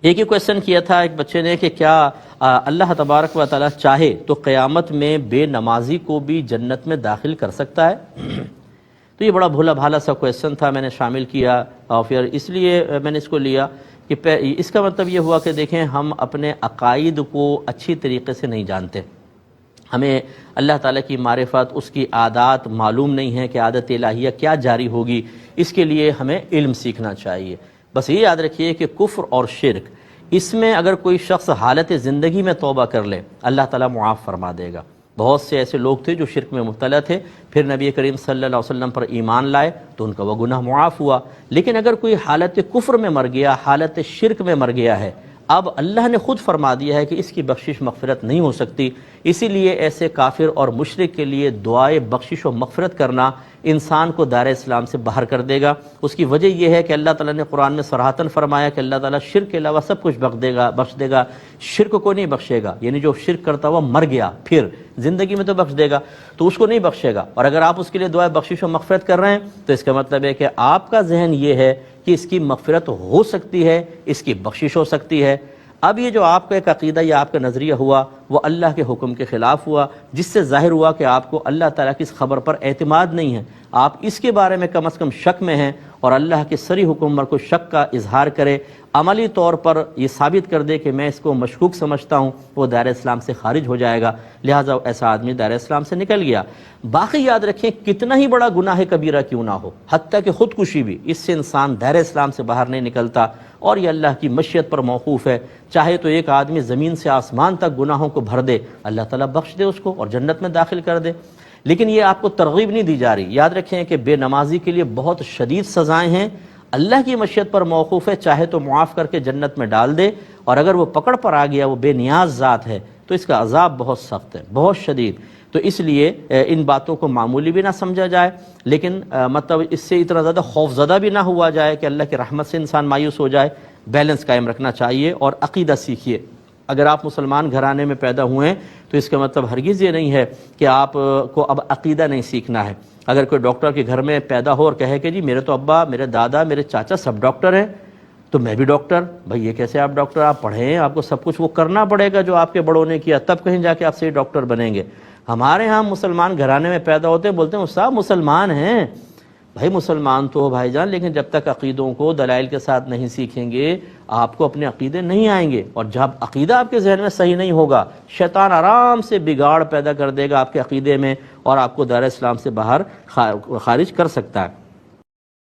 ایک ہی کویشچن کیا تھا ایک بچے نے کہ کیا اللہ تبارک و تعالیٰ چاہے تو قیامت میں بے نمازی کو بھی جنت میں داخل کر سکتا ہے؟ تو یہ بڑا بھولا بھالا سا کویشچن تھا، میں نے شامل کیا اور پھر اس لیے میں نے اس کو لیا کہ اس کا مطلب یہ ہوا کہ دیکھیں ہم اپنے عقائد کو اچھی طریقے سے نہیں جانتے، ہمیں اللہ تعالیٰ کی معرفت، اس کی عادات معلوم نہیں ہے کہ عادت الہیہ کیا جاری ہوگی، اس کے لیے ہمیں علم سیکھنا چاہیے۔ بس یہ یاد رکھیے کہ کفر اور شرک، اس میں اگر کوئی شخص حالت زندگی میں توبہ کر لے اللہ تعالیٰ معاف فرما دے گا۔ بہت سے ایسے لوگ تھے جو شرک میں مبتلا تھے، پھر نبی کریم صلی اللہ علیہ وسلم پر ایمان لائے تو ان کا وہ گناہ معاف ہوا۔ لیکن اگر کوئی حالت کفر میں مر گیا، حالت شرک میں مر گیا ہے، اب اللہ نے خود فرما دیا ہے کہ اس کی بخشش مغفرت نہیں ہو سکتی، اسی لیے ایسے کافر اور مشرک کے لیے دعائے بخشش و مغفرت کرنا انسان کو دار اسلام سے باہر کر دے گا۔ اس کی وجہ یہ ہے کہ اللہ تعالیٰ نے قرآن میں صراحتاً فرمایا کہ اللہ تعالیٰ شرک کے علاوہ سب کچھ بخش دے گا، شرک کو نہیں بخشے گا، یعنی جو شرک کرتا ہوا مر گیا پھر زندگی میں تو بخش دے گا تو اس کو نہیں بخشے گا۔ اور اگر آپ اس کے لیے دعائے بخشش و مغفرت کر رہے ہیں تو اس کا مطلب ہے کہ آپ کا ذہن یہ ہے کہ اس کی مغفرت ہو سکتی ہے، اس کی بخشش ہو سکتی ہے۔ اب یہ جو آپ کا ایک عقیدہ یا آپ کا نظریہ ہوا وہ اللہ کے حکم کے خلاف ہوا، جس سے ظاہر ہوا کہ آپ کو اللہ تعالیٰ کی اس خبر پر اعتماد نہیں ہے، آپ اس کے بارے میں کم از کم شک میں ہیں، اور اللہ کے صریح حکم پر کوئی شک کا اظہار کرے، عملی طور پر یہ ثابت کر دے کہ میں اس کو مشکوک سمجھتا ہوں، وہ دائرہ اسلام سے خارج ہو جائے گا، لہٰذا ایسا آدمی دائرہ اسلام سے نکل گیا۔ باقی یاد رکھیں کتنا ہی بڑا گناہ کبیرہ کیوں نہ ہو، حتیٰ کہ خودکشی بھی، اس سے انسان دائرہ اسلام سے باہر نہیں نکلتا، اور یہ اللہ کی مشیت پر موقوف ہے۔ چاہے تو ایک آدمی زمین سے آسمان تک گناہوں کو بھر دے، اللہ تعالیٰ بخش دے اس کو اور جنت میں داخل کر دے، لیکن یہ آپ کو ترغیب نہیں دی جا رہی۔ یاد رکھیں کہ بے نمازی کے لیے بہت شدید سزائیں ہیں، اللہ کی مشیت پر موقوف ہے، چاہے تو معاف کر کے جنت میں ڈال دے، اور اگر وہ پکڑ پر آ گیا، وہ بے نیاز ذات ہے، تو اس کا عذاب بہت سخت ہے، بہت شدید۔ تو اس لیے ان باتوں کو معمولی بھی نہ سمجھا جائے، لیکن مطلب اس سے اتنا زیادہ خوف زدہ بھی نہ ہوا جائے کہ اللہ کی رحمت سے انسان مایوس ہو جائے۔ بیلنس قائم رکھنا چاہیے اور عقیدہ سیکھیے۔ اگر آپ مسلمان گھرانے میں پیدا ہوئے ہیں تو اس کا مطلب ہرگز یہ نہیں ہے کہ آپ کو اب عقیدہ نہیں سیکھنا ہے۔ اگر کوئی ڈاکٹر کے گھر میں پیدا ہو اور کہے کہ جی میرے تو ابا، میرے دادا، میرے چاچا سب ڈاکٹر ہیں تو میں بھی ڈاکٹر، بھائی یہ کیسے آپ ڈاکٹر؟ آپ پڑھے ہیں، آپ کو سب کچھ وہ کرنا پڑے گا جو آپ کے بڑوں نے کیا، تب کہیں جا کے آپ صحیح ڈاکٹر بنیں گے۔ ہمارے ہاں مسلمان گھرانے میں پیدا ہوتے ہیں، بولتے ہیں استاد مسلمان ہیں، بھائی مسلمان تو ہو بھائی جان، لیکن جب تک عقیدوں کو دلائل کے ساتھ نہیں سیکھیں گے آپ کو اپنے عقیدے نہیں آئیں گے، اور جب عقیدہ آپ کے ذہن میں صحیح نہیں ہوگا شیطان آرام سے بگاڑ پیدا کر دے گا آپ کے عقیدے میں، اور آپ کو دائرہ اسلام سے باہر خارج کر سکتا ہے۔